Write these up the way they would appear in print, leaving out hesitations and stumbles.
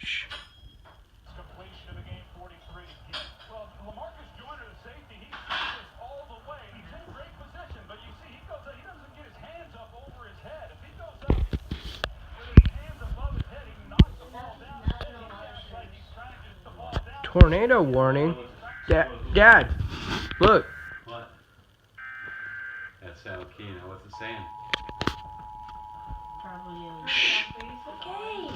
Shh. Completion of the game, 43 to get. Well, LaMarcus Joyner, the safety, he sees this all the way. He's in great position, but you see, he doesn't get his hands up over his head. If he goes up with his hands above his head, he knocks the ball down. Instead, he acts like he's trying to get the ball down. Tornado warning. Dad, look. What? That's San Joaquin. What's it saying? Probably a Shh. okay.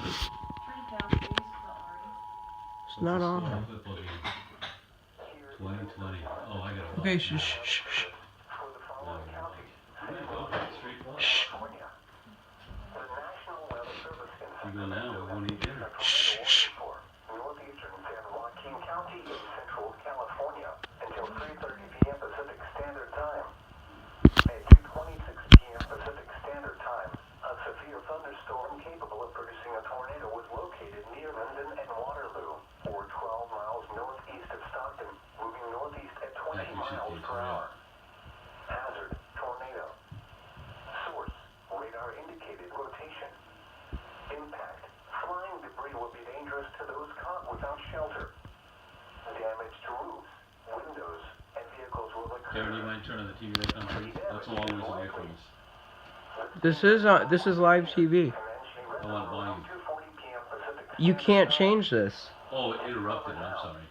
It's not on. 2020. Oh, I got it. Okay, shh, shh, shh, shh. Shh. You go now, we won't eat dinner. Shh, shh. Northeastern San Joaquin County in Central California until 3:30 p.m. Pacific Standard Time. At 2:26 p.m. Pacific Standard Time, a severe thunderstorm capable of producing a tornado was located near Linden and Waterloo, or 12 miles northeast of Stockton, moving northeast at 20 miles per hour. Hazard, tornado. Source, radar indicated rotation. Impact, flying debris will be dangerous to those caught without shelter. Damage to roofs, windows, and vehicles will occur. Karen, do you mind turning the TV back on, please? That's a long ways away from us. This is live TV. I want volume. You can't change this. Oh, it interrupted. I'm sorry.